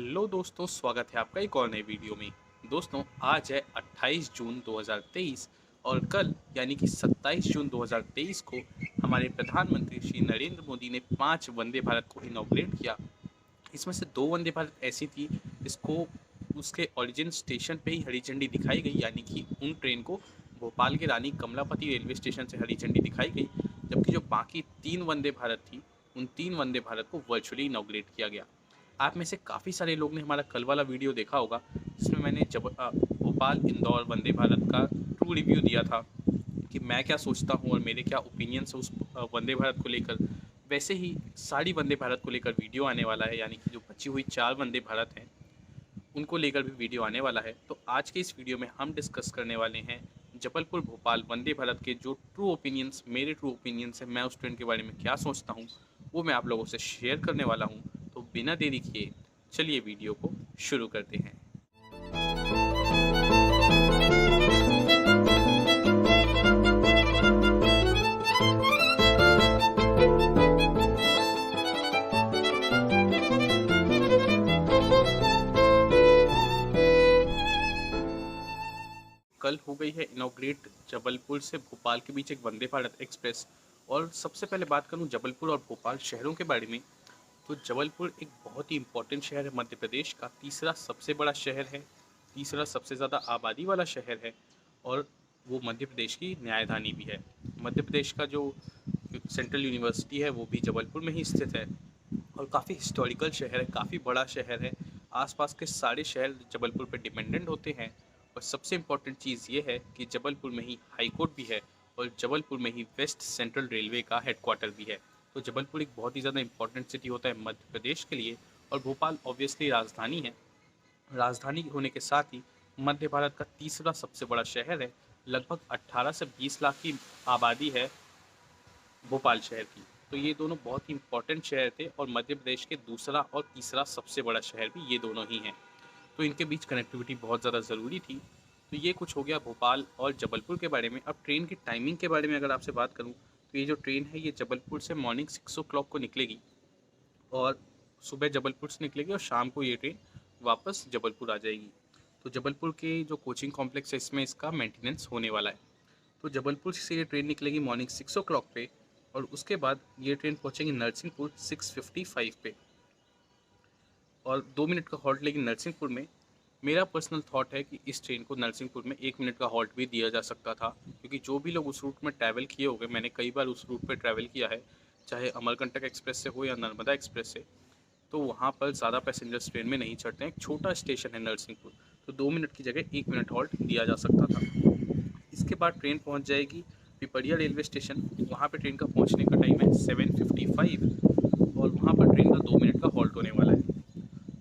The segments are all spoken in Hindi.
हेलो दोस्तों, स्वागत है आपका एक और नए वीडियो में। दोस्तों, आज है 28 जून 2023 और कल यानी कि 27 जून 2023 को हमारे प्रधानमंत्री श्री नरेंद्र मोदी ने 5 वंदे भारत को इनॉग्रेट किया। इसमें से 2 वंदे भारत ऐसी थी जिसको उसके ओरिजिन स्टेशन पे ही हरी झंडी दिखाई गई, यानी कि उन ट्रेन को भोपाल के रानी कमलापति रेलवे स्टेशन से हरी झंडी दिखाई गई। जबकि जो बाकी 3 वंदे भारत थी, उन 3 वंदे भारत को वर्चुअली इनॉग्रेट किया गया। आप में से काफ़ी सारे लोग ने हमारा कल वाला वीडियो देखा होगा, जिसमें मैंने भोपाल इंदौर वंदे भारत का ट्रू रिव्यू दिया था कि मैं क्या सोचता हूँ और मेरे क्या ओपिनियंस है उस वंदे भारत को लेकर। वैसे ही सारी वंदे भारत को लेकर वीडियो आने वाला है, यानी कि जो बची हुई 4 वंदे भारत हैं उनको लेकर भी वीडियो आने वाला है। तो आज के इस वीडियो में हम डिस्कस करने वाले हैं जबलपुर भोपाल वंदे भारत के जो ट्रू ओपिनियंस, मेरे ट्रू ओपिनियंस है, मैं उस ट्रेन के बारे में क्या सोचता हूँ वो मैं आप लोगों से शेयर करने वाला हूँ। तो बिना देरी किए चलिए वीडियो को शुरू करते हैं। कल हो गई है इनॉग्रेट जबलपुर से भोपाल के बीच एक वंदे भारत एक्सप्रेस। और सबसे पहले बात करूं जबलपुर और भोपाल शहरों के बारे में, तो जबलपुर एक बहुत ही इम्पोर्टेंट शहर है, मध्य प्रदेश का तीसरा सबसे बड़ा शहर है, तीसरा सबसे ज़्यादा आबादी वाला शहर है और वो मध्य प्रदेश की न्यायधानी भी है। मध्य प्रदेश का जो सेंट्रल यूनिवर्सिटी है वो भी जबलपुर में ही स्थित है और काफ़ी हिस्टोरिकल शहर है, काफ़ी बड़ा शहर है। आसपास के सारे शहर जबलपुर पर डिपेंडेंट होते हैं और सबसे इम्पॉर्टेंट चीज़ ये है कि जबलपुर में ही हाई कोर्ट भी है और जबलपुर में ही वेस्ट सेंट्रल रेलवे का हेडक्वार्टर भी है। तो जबलपुर एक बहुत ही ज़्यादा इम्पॉर्टेंट सिटी होता है मध्य प्रदेश के लिए। और भोपाल ऑब्वियसली राजधानी है। राजधानी होने के साथ ही मध्य भारत का तीसरा सबसे बड़ा शहर है। लगभग 18 से 20 लाख की आबादी है भोपाल शहर की। तो ये दोनों बहुत ही इंपॉर्टेंट शहर थे और मध्य प्रदेश के दूसरा और तीसरा सबसे बड़ा शहर भी ये दोनों ही हैं। तो इनके बीच कनेक्टिविटी बहुत ज़्यादा ज़रूरी थी। तो ये कुछ हो गया भोपाल और जबलपुर के बारे में। अब ट्रेन की टाइमिंग के बारे में अगर आपसे बात करूँ तो ये जो ट्रेन है ये जबलपुर से मॉर्निंग 6 o'clock को निकलेगी और सुबह जबलपुर से निकलेगी और शाम को ये ट्रेन वापस जबलपुर आ जाएगी। तो जबलपुर के जो कोचिंग कॉम्प्लेक्स है इसमें इसका मेंटेनेंस होने वाला है। तो जबलपुर से ये ट्रेन निकलेगी मॉर्निंग 6 o'clock पे और उसके बाद ये ट्रेन पहुंचेगी नरसिंहपुर 6:55 पे और 2 मिनट का हॉल्ट लेगी नरसिंहपुर में। मेरा पर्सनल थॉट है कि इस ट्रेन को नरसिंहपुर में 1 मिनट का हॉल्ट भी दिया जा सकता था, क्योंकि जो भी लोग उस रूट में ट्रैवल किए होंगे, मैंने कई बार उस रूट पर ट्रैवल किया है, चाहे अमरकंटक एक्सप्रेस से हो या नर्मदा एक्सप्रेस से, तो वहाँ पर ज़्यादा पैसेंजर्स ट्रेन में नहीं चढ़ते हैं। एक छोटा स्टेशन है नरसिंहपुर, तो 2 मिनट की जगह 1 मिनट हॉल्ट दिया जा सकता था। इसके बाद ट्रेन पहुँच जाएगी पिपरिया रेलवे स्टेशन। वहाँ पे ट्रेन का पहुँचने का टाइम है 7:55 और वहाँ पर ट्रेन का 2 मिनट का हॉल्ट होने वाला है।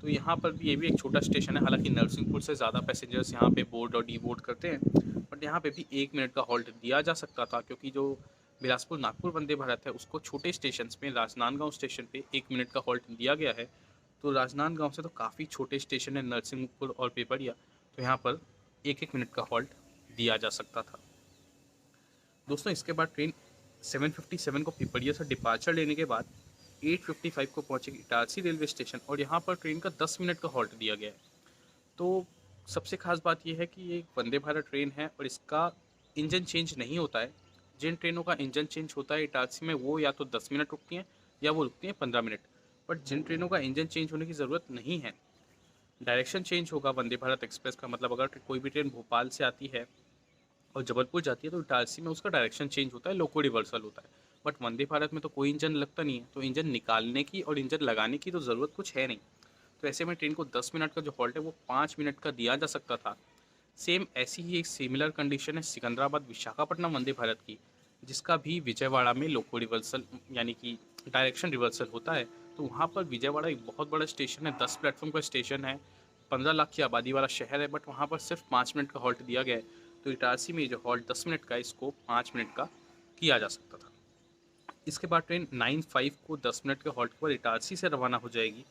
तो यहाँ पर भी ये भी एक छोटा स्टेशन है। हालांकि नरसिंहपुर से ज़्यादा पैसेंजर्स यहाँ पे बोर्ड और डी बोर्ड करते हैं, बट यहाँ पे भी 1 मिनट का हॉल्ट दिया जा सकता था, क्योंकि जो बिलासपुर नागपुर वंदे भारत है उसको छोटे स्टेशन में राजनांदगांव स्टेशन पे 1 मिनट का हॉल्ट दिया गया है। तो राजनांदगांव से तो काफ़ी छोटे स्टेशन है नरसिंहपुर और पिपरिया, तो यहाँ पर 1-1 मिनट का हॉल्ट दिया जा सकता था। दोस्तों, इसके बाद ट्रेन 7:57 को पिपरिया से डिपार्चर लेने के बाद 8:55 को पहुंचेगी इटारसी रेलवे स्टेशन और यहाँ पर ट्रेन का 10 मिनट का हॉल्ट दिया गया है। तो सबसे खास बात यह है कि ये एक वंदे भारत ट्रेन है और इसका इंजन चेंज नहीं होता है। जिन ट्रेनों का इंजन चेंज होता है इटारसी में, वो या तो 10 मिनट रुकती हैं या वो रुकती हैं 15 मिनट। बट जिन ट्रेनों का इंजन चेंज होने की ज़रूरत नहीं है, डायरेक्शन चेंज होगा वंदे भारत एक्सप्रेस का, मतलब अगर कोई भी ट्रेन भोपाल से आती है और जबलपुर जाती है तो इटारसी में उसका डायरेक्शन चेंज होता है, लोको रिवर्सल होता है। बट वंदे भारत में तो कोई इंजन लगता नहीं है, तो इंजन निकालने की और इंजन लगाने की तो ज़रूरत कुछ है नहीं। तो ऐसे में ट्रेन को 10 मिनट का जो हॉल्ट है वो 5 मिनट का दिया जा सकता था। सेम ऐसी ही एक सिमिलर कंडीशन है सिकंदराबाद विशाखापट्टनम वंदे भारत की, जिसका भी विजयवाड़ा में लोको रिवर्सल यानी कि डायरेक्शन रिवर्सल होता है। तो वहाँ पर विजयवाड़ा एक बहुत बड़ा स्टेशन है, 10 प्लेटफॉर्म का स्टेशन है, 15 लाख की आबादी वाला शहर है, बट वहाँ पर सिर्फ 5 मिनट का हॉल्ट दिया गया है। तो इटारसी में जो हॉल्ट 10 मिनट का है, इसको 5 मिनट का किया जा सकता था। इसके बाद ट्रेन 9:05 को 10 मिनट के हॉल्ट पर इटारसी से रवाना हो जाएगी।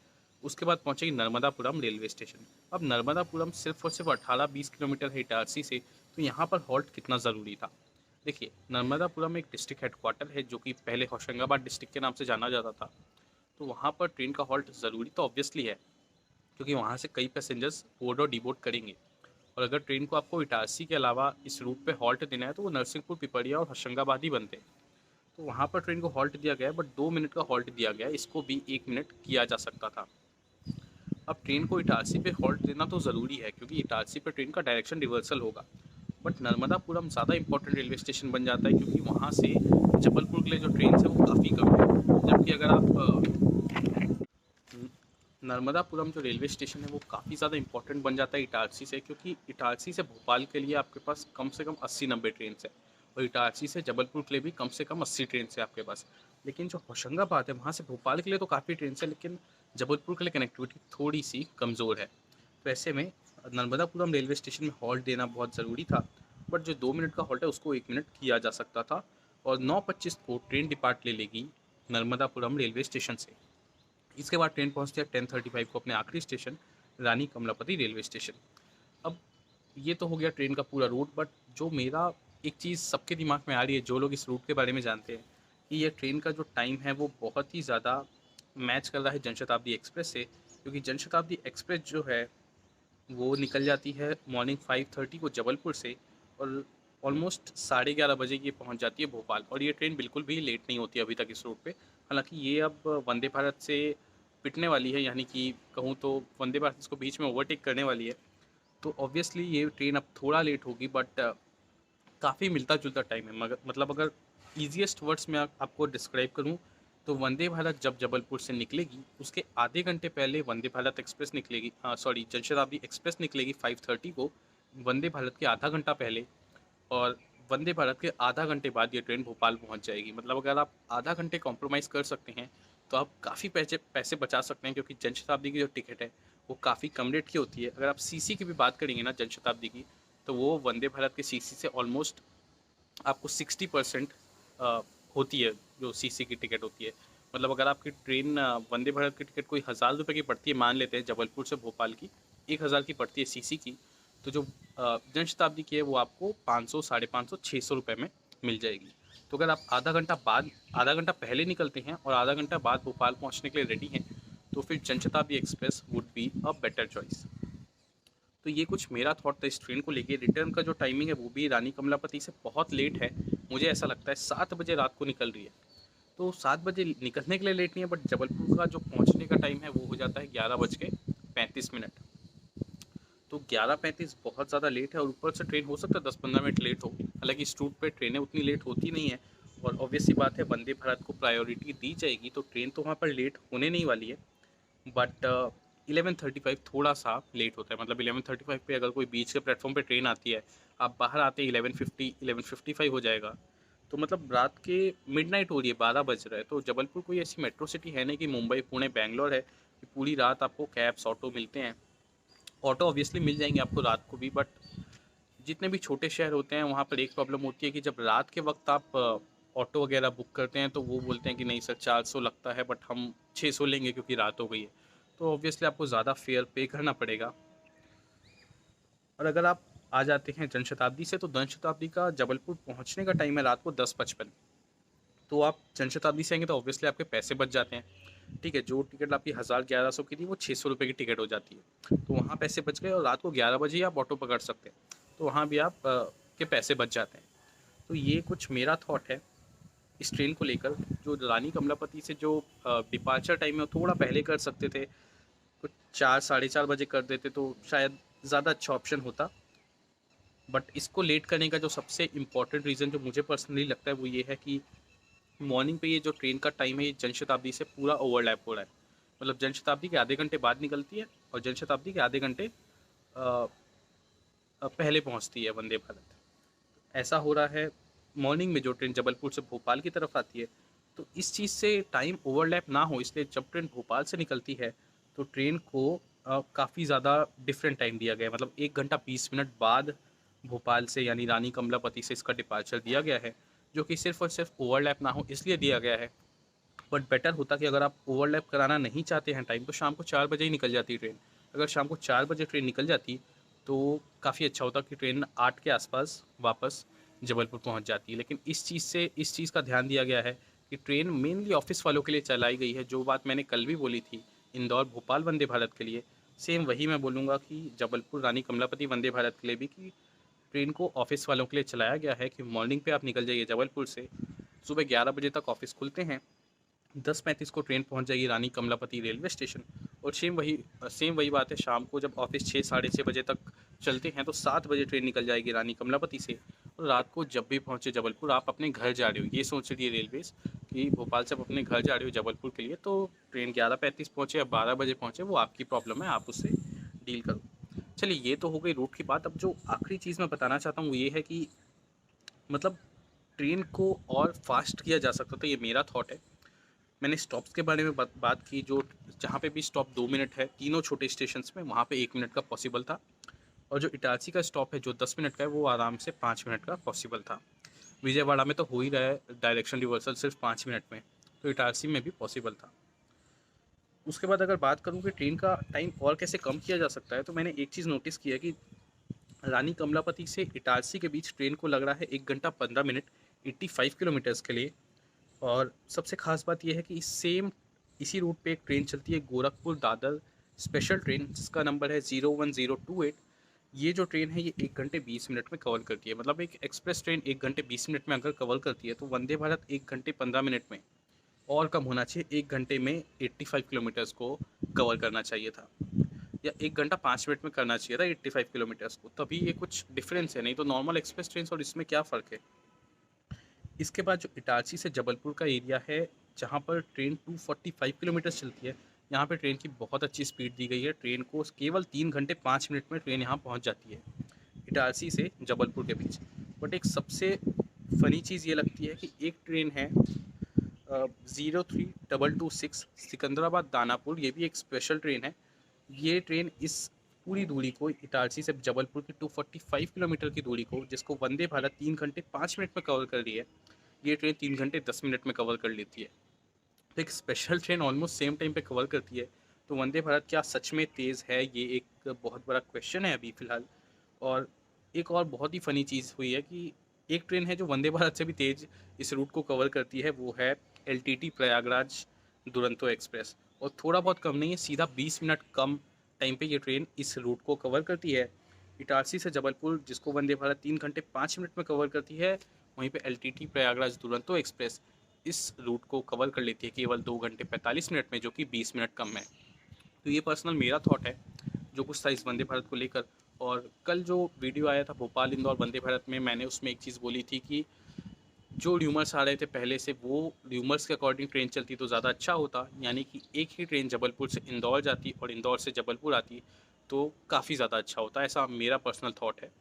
उसके बाद पहुंचेगी नर्मदापुरम रेलवे स्टेशन। अब नर्मदापुरम सिर्फ और सिर्फ 18-20 किलोमीटर है इटारसी से, तो यहाँ पर हॉल्ट कितना ज़रूरी था। देखिए, नर्मदापुरम एक डिस्ट्रिक्ट हेडक्वार्टर है जो कि पहले होशंगाबाद डिस्ट्रिक्ट के नाम से जाना जाता था। तो वहाँ पर ट्रेन का हॉल्ट ज़रूरी तो ऑब्वियसली है, क्योंकि वहाँ से कई पैसेंजर्स बोर्ड और डीबोर्ड करेंगे। और अगर ट्रेन को आपको इटारसी के अलावा इस रूट पे हॉल्ट देना है तो वो नरसिंहपुर, पिपरिया और होशंगाबाद ही बनते हैं। तो वहाँ पर ट्रेन को हॉल्ट दिया गया है, बट 2 मिनट का हॉल्ट दिया गया है, इसको भी 1 मिनट किया जा सकता था। अब ट्रेन को इटारसी पे हॉल्ट देना तो ज़रूरी है क्योंकि इटारसी पे ट्रेन का डायरेक्शन रिवर्सल होगा। बट नर्मदापुरम ज़्यादा इंपॉर्टेंट रेलवे स्टेशन बन जाता है क्योंकि वहाँ से जबलपुर के लिए जो ट्रेन है वो काफ़ी कम है। जबकि अगर आप नर्मदापुरम जो रेलवे स्टेशन है वो काफ़ी ज़्यादा इंपॉर्टेंट बन जाता है इटारसी से, क्योंकि इटारसी से भोपाल के लिए आपके पास कम से कम 80-90 ट्रेन है और इटारसी से जबलपुर के लिए भी कम से कम 80 ट्रेन है आपके पास। लेकिन जो होशंगाबाद है वहाँ से भोपाल के लिए तो काफ़ी ट्रेन है, लेकिन जबलपुर के लिए कनेक्टिविटी थोड़ी सी कमज़ोर है। तो ऐसे में नर्मदापुरम रेलवे स्टेशन में हॉल्ट देना बहुत ज़रूरी था, बट जो 2 मिनट का हॉल्ट है उसको 1 मिनट किया जा सकता था। और 9:25 को ट्रेन डिपार्ट ले लेगी नर्मदापुरम रेलवे स्टेशन से। इसके बाद ट्रेन पहुंचती है 10:35 को अपने आखिरी स्टेशन रानी कमलापति रेलवे स्टेशन। अब ये तो हो गया ट्रेन का पूरा रूट, बट जो मेरा एक चीज़ सबके दिमाग में आ रही है, जो लोग इस रूट के बारे में जानते हैं, कि ये ट्रेन का जो टाइम है वो बहुत ही ज़्यादा मैच कर रहा है जनशताब्दी एक्सप्रेस से, क्योंकि जनशताब्दी एक्सप्रेस जो है वो निकल जाती है मॉर्निंग 5:30 को जबलपुर से और ऑलमोस्ट 11:30 बजे ये पहुंच जाती है भोपाल। और ये ट्रेन बिल्कुल भी लेट नहीं होती अभी तक इस रूट पे। हालांकि ये अब वंदे भारत से पिटने वाली है, यानी कि कहूँ तो वंदे भारत इसको बीच में ओवरटेक करने वाली है। तो ऑब्वियसली ये ट्रेन अब थोड़ा लेट होगी, बट काफ़ी मिलता जुलता टाइम है। मगर मतलब अगर ईजिएस्ट वर्ड्स में आपको डिस्क्राइब करूँ तो वंदे भारत जब जबलपुर से निकलेगी उसके आधे घंटे पहले वंदे भारत एक्सप्रेस निकलेगी, सॉरी जनशताब्दी एक्सप्रेस निकलेगी 5:30 को, वंदे भारत के आधा घंटा पहले। और वंदे भारत के आधा घंटे बाद ये ट्रेन भोपाल पहुंच जाएगी। मतलब अगर आप आधा घंटे कॉम्प्रोमाइज़ कर सकते हैं तो आप काफ़ी पैसे पैसे बचा सकते हैं, क्योंकि जनशताब्दी की जो टिकट है वो काफ़ी कम रेट की होती है। अगर आप सीसी की भी बात करेंगे ना जनशताब्दी की, तो वो वंदे भारत के सीसी से ऑलमोस्ट आपको 60% होती है जो सीसी की टिकट होती है। मतलब अगर आपकी ट्रेन वंदे भारत की टिकट कोई 1000 रुपये की पड़ती है, मान लेते हैं जबलपुर से भोपाल की 1000 की पड़ती है सीसी की, तो जो जनशताब्दी की है वो आपको 500, 550, 600 रुपये में मिल जाएगी। तो अगर आप आधा घंटा पहले निकलते हैं और आधा घंटा बाद भोपाल पहुंचने के लिए रेडी हैं, तो फिर Janshatabdi express would be a better choice. तो ये कुछ मेरा थॉट था इस ट्रेन को लेके। रिटर्न का जो टाइमिंग है वो भी रानी कमलापति से बहुत लेट है। मुझे ऐसा लगता है 7 बजे रात को निकल रही है। तो 7 बजे निकलने के लिए लेट नहीं है, बट जबलपुर का जो पहुंचने का टाइम है वो हो जाता है 11:35। तो 11:35 बहुत ज़्यादा लेट है, और ऊपर से ट्रेन हो सकता है 10-15 मिनट लेट हो। हालांकि इस रूट पर ट्रेनें उतनी लेट होती नहीं है, और ऑब्वियस सी बात है वंदे भारत को प्रायोरिटी दी जाएगी, तो ट्रेन तो वहाँ पर लेट होने नहीं वाली है। बट 11:35 थोड़ा सा लेट होता है। मतलब 11:35 पे अगर कोई बीच के प्लेटफॉर्म पे ट्रेन आती है, आप बाहर आते ही 11:50 11:55 हो जाएगा। तो मतलब रात के मिडनाइट हो रही है, 12 बज रहा है। तो जबलपुर कोई ऐसी मेट्रो सिटी है नहीं कि मुंबई, पुणे, बैंगलोर है कि पूरी रात आपको कैब्स, ऑटो मिलते हैं। ऑटो ऑब्वियसली मिल जाएंगे आपको रात को भी, बट जितने भी छोटे शहर होते हैं वहाँ पर एक प्रॉब्लम होती है कि जब रात के वक्त आप ऑटो वगैरह बुक करते हैं तो वो बोलते हैं कि नहीं सर 400 लगता है, बट हम 600 लेंगे क्योंकि रात हो गई है। तो ऑब्वियसली आपको ज़्यादा फेयर पे करना पड़ेगा। और अगर आप आ जाते हैं जनशताब्दी से, तो जनशताब्दी का जबलपुर पहुंचने का टाइम है रात को 10:55। तो आप जनशताब्दी से आएंगे तो ऑब्वियसली आपके पैसे बच जाते हैं। ठीक है, जो टिकट आपकी 1000-1100 की थी वो 600 रुपये की टिकट हो जाती है। तो वहाँ पैसे बच गए, और रात को 11 बजे ही आप ऑटो पकड़ सकते हैं, तो वहाँ भी आप के पैसे बच जाते हैं। तो ये कुछ मेरा थॉट है इस ट्रेन को लेकर। जो रानी कमलापति से जो डिपार्चर टाइम है वो थोड़ा पहले कर सकते थे, कुछ 4-4:30 बजे कर देते तो शायद ज़्यादा अच्छा ऑप्शन होता। बट इसको लेट करने का जो सबसे इम्पॉर्टेंट रीज़न जो मुझे पर्सनली लगता है वो ये है कि मॉर्निंग पे ये जो ट्रेन का टाइम है ये जनशताब्दी से पूरा ओवरलैप हो रहा है। मतलब जनशताब्दी के आधे घंटे बाद निकलती है और जनशताब्दी के आधे घंटे पहले पहुंचती है वंदे भारत। ऐसा हो रहा है मॉर्निंग में जो ट्रेन जबलपुर से भोपाल की तरफ आती है। तो इस चीज़ से टाइम ओवरलैप ना हो, इसलिए जब ट्रेन भोपाल से निकलती है तो ट्रेन को काफ़ी ज़्यादा डिफरेंट टाइम दिया गया है। मतलब 1 घंटा 20 मिनट बाद भोपाल से यानी रानी कमलापति से इसका डिपार्चर दिया गया है, जो कि सिर्फ और सिर्फ ओवरलैप ना हो इसलिए दिया गया है। बट बेटर होता कि अगर आप ओवरलैप कराना नहीं चाहते हैं टाइम, तो शाम को 4 बजे ही निकल जाती ट्रेन। अगर शाम को 4 बजे ट्रेन निकल जाती तो काफ़ी अच्छा होता कि ट्रेन 8 के आसपास वापस जबलपुर पहुंच जाती है। लेकिन इस चीज़ का ध्यान दिया गया है कि ट्रेन मेनली ऑफिस वालों के लिए चलाई गई है। जो बात मैंने कल भी बोली थी इंदौर भोपाल वंदे भारत के लिए, सेम वही मैं बोलूँगा कि जबलपुर रानी कमलापति वंदे भारत के लिए भी, कि ट्रेन को ऑफिस वालों के लिए चलाया गया है कि मॉर्निंग पे आप निकल जाइए जबलपुर से, सुबह 11 बजे तक ऑफिस खुलते हैं, 10:35 को ट्रेन पहुंच जाएगी रानी कमलापति रेलवे स्टेशन। और सेम वही बात है, शाम को जब ऑफिस 6 साढ़े 6 बजे तक चलते हैं तो 7 बजे ट्रेन निकल जाएगी रानी कमलापति से। और रात को जब भी पहुंचे जबलपुर, आप अपने घर जा रहे हो, ये सोच रही है रेलवेज कि भोपाल से आप अपने घर जा रहे हो जबलपुर के लिए, तो ट्रेन 11:35 पहुंचे या 12 बजे पहुंचे, वो आपकी प्रॉब्लम है, आप उससे डील करो। चलिए, ये तो हो गई रूट की बात। अब जो आखिरी चीज़ मैं बताना चाहता हूँ वो ये है कि मतलब ट्रेन को और फास्ट किया जा सकता था, ये मेरा थॉट है। मैंने स्टॉप्स के बारे में बात की, जो जहाँ पे भी स्टॉप 2 मिनट है तीनों छोटे स्टेशंस में, वहाँ पे 1 मिनट का पॉसिबल था। और जो इटारसी का स्टॉप है जो 10 मिनट का है, वो आराम से 5 मिनट का पॉसिबल था। विजयवाड़ा में तो हो ही रहा है डायरेक्शन रिवर्सल सिर्फ 5 मिनट में, तो इटारसी में भी पॉसिबल था। उसके बाद अगर बात करूँ कि ट्रेन का टाइम और कैसे कम किया जा सकता है, तो मैंने एक चीज़ नोटिस की है कि रानी कमलापति से इटारसी के बीच ट्रेन को लग रहा है 1 घंटा 15 मिनट 85 किलोमीटर्स के लिए। और सबसे ख़ास बात यह है कि इसी रूट पे एक ट्रेन चलती है, गोरखपुर दादर स्पेशल ट्रेन, जिसका नंबर है 01028। ये जो ट्रेन है ये 1 घंटे 20 मिनट में कवर करती है। मतलब एक एक्सप्रेस ट्रेन 1 घंटे 20 मिनट में अगर कवर करती है, तो वंदे भारत 1 घंटे 15 मिनट में, और कम होना चाहिए, 1 घंटे में 85 किलोमीटर्स को कवर करना चाहिए था, या 1 घंटा 5 मिनट में करना चाहिए था 85 किलोमीटर्स को। तभी ये कुछ डिफरेंस है, नहीं तो नॉर्मल एक्सप्रेस ट्रेन और इसमें क्या फ़र्क है। इसके बाद जो इटारसी से जबलपुर का एरिया है, जहाँ पर ट्रेन 245 किलोमीटर चलती है, यहाँ पे ट्रेन की बहुत अच्छी स्पीड दी गई है। ट्रेन को केवल 3 घंटे 5 मिनट में ट्रेन यहाँ पहुँच जाती है इटारसी से जबलपुर के बीच। बट एक सबसे फ़नी चीज़ ये लगती है कि एक ट्रेन है 03226 सिकंदराबाद दानापुर, ये भी एक स्पेशल ट्रेन है। ये ट्रेन इस पूरी दूरी को, इटारसी से जबलपुर की 245 किलोमीटर की दूरी को, जिसको वंदे भारत 3 घंटे 5 मिनट में कवर कर रही है, ये ट्रेन 3 घंटे 10 मिनट में कवर कर लेती है। तो एक special train almost same time पे कवर करती है, तो वंदे भारत क्या सच में तेज़ है, ये एक बहुत बड़ा क्वेश्चन है अभी फ़िलहाल। और एक और बहुत ही फ़नी चीज़ हुई है कि एक ट्रेन है जो वंदे भारत से भी तेज़ इस रूट को कवर करती है, वो है एलटीटी प्रयागराज दुरंतो एक्सप्रेस। और थोड़ा बहुत कम नहीं है, सीधा 20 मिनट कम टाइम पे ये ट्रेन इस रूट को कवर करती है। इटारसी से जबलपुर, जिसको वंदे भारत 3 घंटे 5 मिनट में कवर करती है, वहीं पे एलटीटी प्रयागराज दुरंतो एक्सप्रेस इस रूट को कवर कर लेती है केवल 2 घंटे 45 मिनट में, जो कि 20 मिनट कम है। तो ये पर्सनल मेरा थॉट है जो कुछ था इस वंदे भारत को लेकर। और कल जो वीडियो आया था भोपाल इंदौर वंदे भारत में, मैंने उसमें एक चीज़ बोली थी कि जो र्यूमर्स आ रहे थे पहले से, वो र्यूमर्स के अकॉर्डिंग ट्रेन चलती तो ज़्यादा अच्छा होता, यानी कि एक ही ट्रेन जबलपुर से इंदौर जाती और इंदौर से जबलपुर आती, तो काफ़ी ज़्यादा अच्छा होता, ऐसा मेरा पर्सनल थॉट है।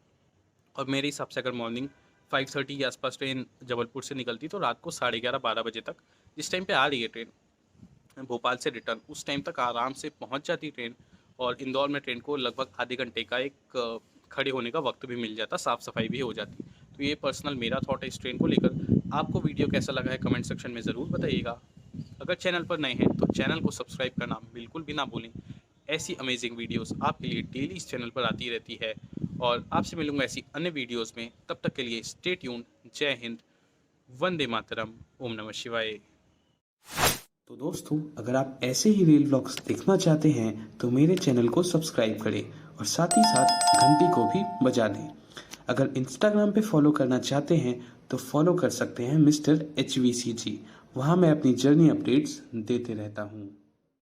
और मेरे हिसाब से अगर मॉर्निंग 5:30 के आसपास ट्रेन जबलपुर से निकलती, तो रात को 11:30-12 बजे तक, जिस टाइम पे आ रही है ट्रेन भोपाल से रिटर्न, उस टाइम तक आराम से पहुंच जाती ट्रेन। और इंदौर में ट्रेन को लगभग आधे घंटे का एक खड़े होने का वक्त भी मिल जाता, साफ़ सफाई भी हो जाती। तो ये पर्सनल मेरा थॉट है इस ट्रेन को लेकर। आपको वीडियो कैसा लगा है कमेंट सेक्शन में ज़रूर बताइएगा। अगर चैनल पर नए हैं तो चैनल को सब्सक्राइब करना बिल्कुल भी ना भूलें। ऐसी अमेजिंग वीडियोस आपके लिए डेली इस चैनल पर आती रहती है। और आपसे मिलूंगा ऐसी अन्य वीडियोस में, तब तक के लिए स्टे ट्यून्ड। जय हिंद, वंदे मातरम, ओम नमः शिवाय। तो दोस्तों, अगर आप ऐसे ही रील व्लॉग्स देखना चाहते हैं तो मेरे चैनल को सब्सक्राइब करें और साथ ही साथ घंटी को भी बजा दें। अगर इंस्टाग्राम पे फॉलो करना चाहते हैं तो फॉलो कर सकते हैं मिस्टर HVCG। वहाँ मैं अपनी जर्नी अपडेट्स देते रहता हूँ।